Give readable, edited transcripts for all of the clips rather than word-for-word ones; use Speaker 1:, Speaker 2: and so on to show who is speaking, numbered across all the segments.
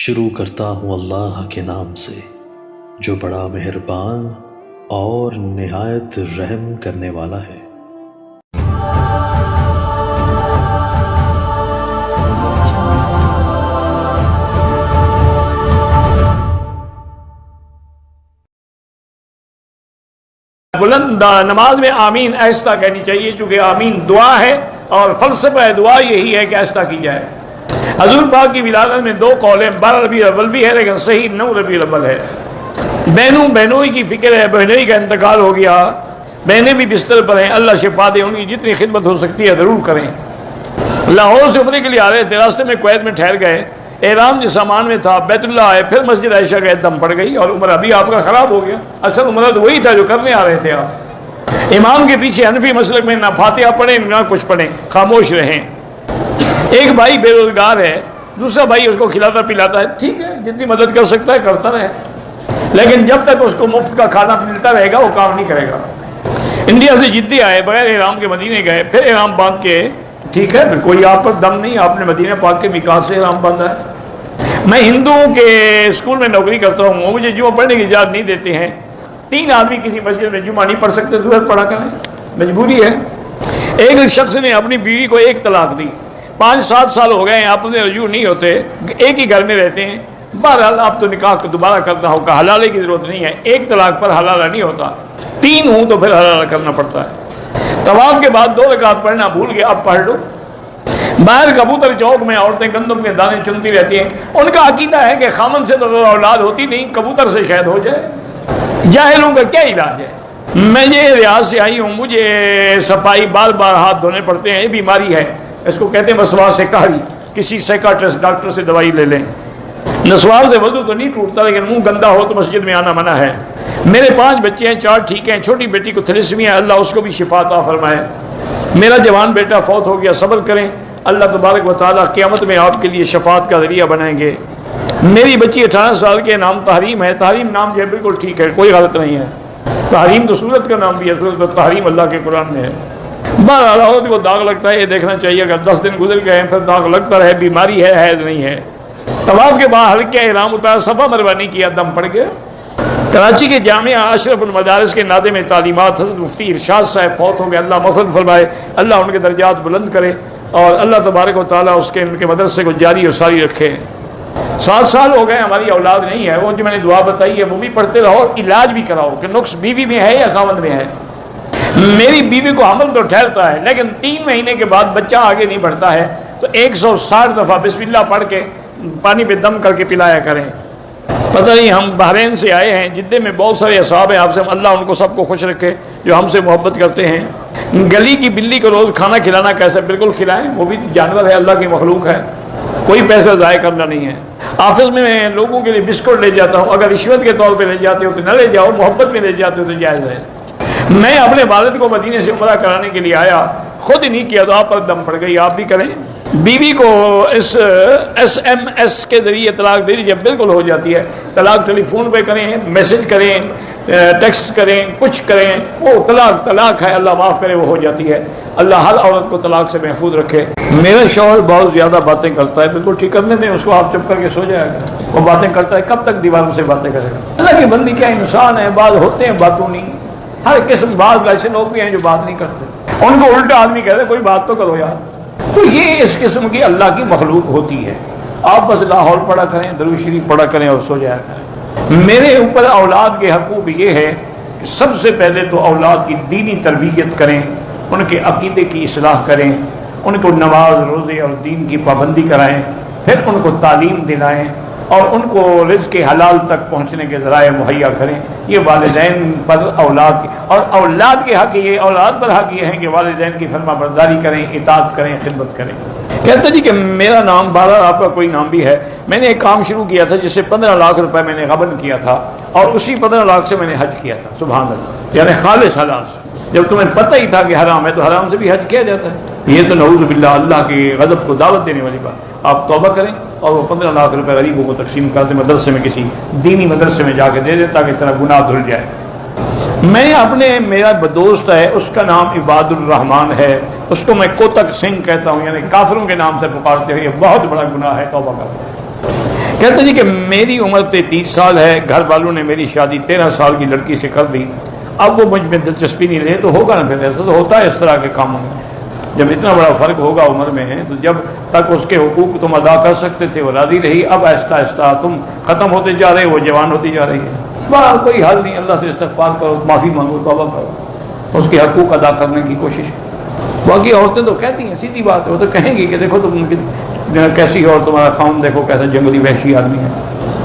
Speaker 1: شروع کرتا ہوں اللہ کے نام سے جو بڑا مہربان اور نہایت رحم کرنے والا ہے۔
Speaker 2: بلند نماز میں آمین آہستہ کہنی چاہیے، چونکہ آمین دعا ہے اور فلسفہ دعا یہی ہے کہ آہستہ کی جائے۔ حضور پاک کی ولادت میں دو قول ہیں، 12 ربیع الاول بھی ہے لیکن صحیح 9 ربیع الاول ہے۔ بہنوئی کی فکر ہے، بہنوئی کا انتقال ہو گیا، بہنیں بھی بستر پر ہیں، اللہ شفا دے، ان کی جتنی خدمت ہو سکتی ہے ضرور کریں۔ لاہور سے عمرے کے لیے آ رہے تھے، راستے میں کویت میں ٹھہر گئے، احرام جس سامان میں تھا، بیت اللہ آئے، پھر مسجد عائشہ گئے، دم پڑ گئی اور عمرہ بھی آپ کا خراب ہو گیا۔ اصل عمرہ تو وہی تھا جو کرنے آ رہے تھے آپ۔ امام کے پیچھے حنفی مسلک میں نہ فاتحہ پڑھیں نہ کچھ پڑھیں، خاموش رہیں۔ ایک بھائی بے روزگار ہے، دوسرا بھائی اس کو کھلاتا پلاتا ہے، ٹھیک ہے جتنی مدد کر سکتا ہے کرتا رہے، لیکن جب تک اس کو مفت کا کھانا ملتا رہے گا وہ کام نہیں کرے گا۔ انڈیا سے جدی آئے، بغیر احرام کے مدینے گئے، پھر احرام باندھ کے، ٹھیک ہے پھر کوئی آپ پر دم نہیں، آپ نے مدینہ پاک کے میقات سے احرام باندھا ہے۔ میں ہندوؤں کے اسکول میں نوکری کرتا ہوں، وہ مجھے جمعہ پڑھنے کی اجازت نہیں دیتے ہیں۔ 3 آدمی کسی مسجد میں جمعہ نہیں پڑھ سکتے، ضرورت پڑا کریں، مجبوری ہے۔ ایک شخص نے اپنی بیوی کو 1 طلاق دی، 5-7 سال ہو گئے ہیں، آپ نے رجوع نہیں ہوتے، ایک ہی گھر میں رہتے ہیں۔ بہرحال آپ تو نکاح دوبارہ کرنا ہوگا، حلالے کی ضرورت نہیں ہے، 1 طلاق پر حلالہ نہیں ہوتا، 3 ہوں تو پھر حلالہ کرنا پڑتا ہے۔ طواف کے بعد 2 رکعت پڑھنا بھول گئے، اب پڑھ لو۔ باہر کبوتر چوک میں عورتیں گندم کے دانے چنتی رہتی ہیں، ان کا عقیدہ ہے کہ خامن سے تو اولاد ہوتی نہیں، کبوتر سے شاید ہو جائے۔ جاہلوں کا کیا علاج ہے؟ میں یہ ریاض سے آئی ہوں، مجھے صفائی بار بار ہاتھ دھونے پڑتے ہیں، یہ بیماری ہے، اس کو کہتے ہیں مسواک سے کاہلی، کسی سائیکاٹرسٹ ڈاکٹر سے دوائی لے لیں۔ نسوار سے وضو تو نہیں ٹوٹتا لیکن منہ گندا ہو تو مسجد میں آنا منع ہے۔ میرے 5 بچے ہیں، 4 ٹھیک ہیں، چھوٹی بیٹی کو تھیلیسیمیا ہے، اللہ اس کو بھی شفا عطا فرمائے۔ میرا جوان بیٹا فوت ہو گیا، صبر کریں، اللہ تبارک و تعالیٰ قیامت میں آپ کے لیے شفاعت کا ذریعہ بنائیں گے۔ میری بچی 18 سال کے، نام تحریم ہے، تحریم نام جو ہے بالکل ٹھیک ہے، کوئی غلط نہیں ہے، تحریم تو سورت کا نام بھی ہے، سورت التحریم اللہ کے قرآن میں ہے۔ بہرحال عورت کو داغ لگتا ہے، یہ دیکھنا چاہیے، اگر 10 دن گزر گئے ہیں پھر داغ لگتا رہے، بیماری ہے، حیض نہیں ہے۔ طواف کے بعد ہلکے احرام اتارا، صفا مروا نہیں کیا، دم پڑ گیا۔ کراچی کے جامعہ اشرف المدارس کے نادم میں تعلیمات حضرت مفتی ارشاد صاحب فوت ہو گئے، اللہ مغفرت فرمائے، اللہ ان کے درجات بلند کرے اور اللہ تبارک و تعالیٰ اس کے ان کے مدرسے کو جاری و ساری رکھے۔ 7 سال ہو گئے ہماری اولاد نہیں ہے، وہ جو میں نے دعا بتائی ہے وہ بھی پڑھتے رہو اور علاج بھی کراؤ کہ نقص بیوی میں ہے یا خاوند میں ہے۔ میری بیوی کو حمل تو ٹھہرتا ہے لیکن 3 مہینے کے بعد بچہ آگے نہیں بڑھتا ہے تو 160 دفعہ بسم اللہ پڑھ کے پانی پہ دم کر کے پلایا کریں۔ پتہ نہیں، ہم بحرین سے آئے ہیں، جدے میں بہت سارے اصحاب ہیں، آپ سے اللہ ان کو سب کو خوش رکھے جو ہم سے محبت کرتے ہیں۔ گلی کی بلی کو روز کھانا کھلانا کیسے؟ بالکل کھلائیں، وہ بھی جانور ہے، اللہ کی مخلوق ہے، کوئی پیسہ ضائع کرنا نہیں ہے۔ آفس میں میں لوگوں کے لیے بسکٹ لے جاتا ہوں، اگر رشوت کے طور پہ لے جاتے ہو تو نہ لے جاؤ، محبت میں لے جاتے ہو تو جائز ہے۔ میں اپنے والد کو مدینے سے عمرہ کرانے کے لیے آیا، خود ہی نہیں کیا تو آپ پر دم پڑ گئی، آپ بھی کریں۔ بیوی کو اس SMS کے ذریعے طلاق دے دیجیے، بالکل ہو جاتی ہے طلاق۔ ٹیلی فون پہ کریں، میسج کریں، ٹیکسٹ کریں، کچھ کریں، وہ طلاق ہے، اللہ معاف کرے، وہ ہو جاتی ہے۔ اللہ ہر عورت کو طلاق سے محفوظ رکھے۔ میرا شوہر بہت زیادہ باتیں کرتا ہے، بالکل ٹھیک کرنے دیں اس کو، آپ چپ کر کے سو جائے گا، وہ باتیں کرتا ہے، کب تک دیواروں سے باتیں کرے گا؟ اللہ کی بندی کیا انسان ہے، بعض ہوتے ہیں باتوں نہیں، ہر قسم، بعض ایسے لوگ بھی ہیں جو بات نہیں کرتے، ان کو الٹا آدمی کہتے ہیں کوئی بات تو کرو یار۔ تو یہ اس قسم کی اللہ کی مخلوق ہوتی ہے، آپ بس لاہور پڑھا کریں، درود شریف پڑھا کریں اور سو جایا کریں۔ میرے اوپر اولاد کے حقوق یہ ہے کہ سب سے پہلے تو اولاد کی دینی تربیت کریں، ان کے عقیدے کی اصلاح کریں، ان کو نماز روزے اور دین کی پابندی کرائیں، پھر ان کو تعلیم دلائیں اور ان کو رزق حلال تک پہنچنے کے ذرائع مہیا کریں۔ یہ والدین پر اولاد کی، اور اولاد کے حق یہ، اولاد پر حق یہ ہے کہ والدین کی فرما برداری کریں، اطاعت کریں، خدمت کریں۔ کہتا جی کہ میرا نام 12، آپ کا کوئی نام بھی ہے، میں نے ایک کام شروع کیا تھا جس سے 15 لاکھ روپے میں نے غبن کیا تھا اور اسی 15 لاکھ سے میں نے حج کیا تھا، سبحان اللہ، یعنی خالص حلال سے۔ جب تمہیں پتہ ہی تھا کہ حرام ہے تو حرام سے بھی حج کیا جاتا ہے، یہ تو نعوذ باللہ اللہ کی غضب کو دعوت دینے والی بات۔ آپ توبہ کریں اور وہ 15 لاکھ روپے غریبوں کو تقسیم کر دیں، مدرسے میں کسی دینی مدرسے میں جا کے دے دیں تاکہ تیرا گناہ دھل جائے۔ میں میرا دوست ہے، اس کا نام عباد الرحمان ہے، اس کو میں کوتک سنگھ کہتا ہوں، یعنی کافروں کے نام سے پکارتے ہیں، یہ بہت بڑا گناہ ہے، توبہ کرو۔ کہتے جی کہ میری عمر 33 سال ہے، گھر والوں نے میری شادی 13 سال کی لڑکی سے کر دی، اب وہ مجھ میں دلچسپی نہیں رہے، تو ہوگا نا پھر ایسا تو ہوتا ہے اس طرح کے کاموں میں، جب اتنا بڑا فرق ہوگا عمر میں تو جب تک اس کے حقوق تم ادا کر سکتے تھے وہ راضی رہی، اب آہستہ آہستہ تم ختم ہوتے جا رہے، وہ جوان ہوتی جا رہی ہے، بہرحال کوئی حل نہیں، اللہ سے استغفار کرو، معافی مانگو، توبہ کرو، اس کے حقوق ادا کرنے کی کوشش کرو۔ باقی عورتیں تو کہتی ہیں، سیدھی بات ہے، وہ تو کہیں گی کہ دیکھو تم کیسی ہے اور تمہارا خاوند دیکھو کیسا جنگلی وحشی آدمی ہے،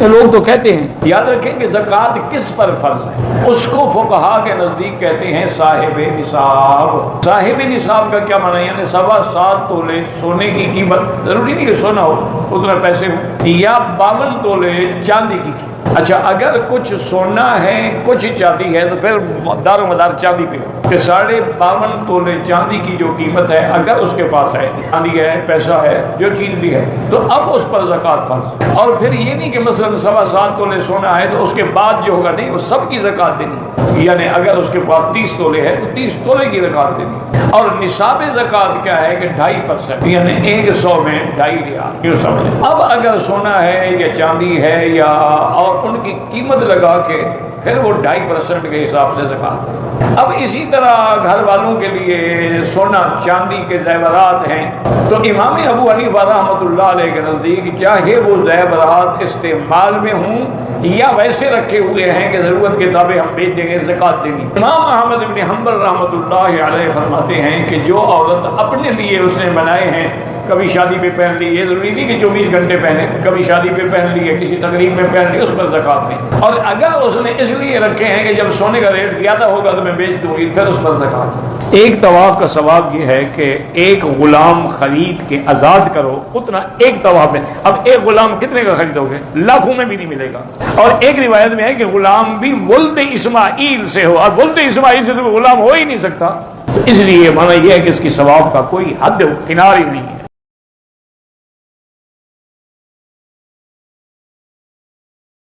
Speaker 2: یہ لوگ تو کہتے ہیں۔ یاد رکھیں کہ زکوٰۃ کس پر فرض ہے؟ اس کو فقہا کے نزدیک کہتے ہیں صاحب نصاب۔ صاحب نصاب کا کیا معنی؟ یعنی 7.25 تولے سونے کی قیمت، ضروری نہیں کہ سونا ہو، اتنا پیسے ہو، یا 52 تولے چاندی کی قیمت۔ اچھا، اگر کچھ سونا ہے کچھ چاندی ہے تو پھر دار و مدار چاندی پہ کہ 52.5 تولے چاندی کی جو قیمت ہے، اگر اس کے پاس ہے، چاندی ہے، پیسہ ہے، جو چیز بھی ہے، تو اب اس پر زکوٰۃ فرض۔ اور پھر یہ نہیں کہ مثلا 7.25 تولے سونا ہے تو اس کے بعد جو ہوگا نہیں، وہ سب کی زکوٰۃ دینی ہے، یعنی اگر اس کے پاس 30 تولے ہے تو 30 تولے کی زکوٰۃ دینی ہے۔ اور نصاب زکوٰۃ کیا ہے کہ 2.5%، یعنی 100 میں 2.5 ریال، یوں سمجھیں۔ اب اگر سونا ہے یا چاندی ہے یا اور ان کی قیمت لگا کے پھر وہ 2.5% کے حساب سے زکوٰۃ۔ اب اسی طرح گھر والوں کے لیے سونا چاندی کے زیورات ہیں، تو امام ابو حنیفہ رحمۃ اللہ علیہ کے نزدیک چاہے وہ زیورات استعمال میں ہوں یا ویسے رکھے ہوئے ہیں کہ ضرورت کے تابع ہم بیچ دیں گے، زکوٰۃ دینی۔ امام احمد بن حنبل رحمۃ اللہ علیہ فرماتے ہیں کہ جو عورت اپنے لیے اس نے بنائے ہیں، کبھی شادی پہ پہن لی، یہ ضروری نہیں کہ 24 گھنٹے پہنے، کبھی شادی پہ پہن لی ہے، کسی تقریب میں پہن لی، اس پر زکوٰۃ نہیں۔ اور اگر اس نے اس لیے رکھے ہیں کہ جب سونے کا ریٹ زیادہ ہوگا تو میں بیچ دوں گی، پھر اس پر زکوٰۃ۔ ایک طواف کا ثواب یہ ہے کہ ایک غلام خرید کے آزاد کرو، اتنا ایک طواف میں۔ اب ایک غلام کتنے کا خریدو گے؟ لاکھوں میں بھی نہیں ملے گا۔ اور ایک روایت میں ہے کہ غلام بھی ولد اسماعیل سے ہو، اور ولد اسماعیل سے تو غلام ہو ہی نہیں سکتا، تو اس لیے مانا یہ ہے کہ اس کی ثواب کا کوئی حد کنار ہی نہیں ہے۔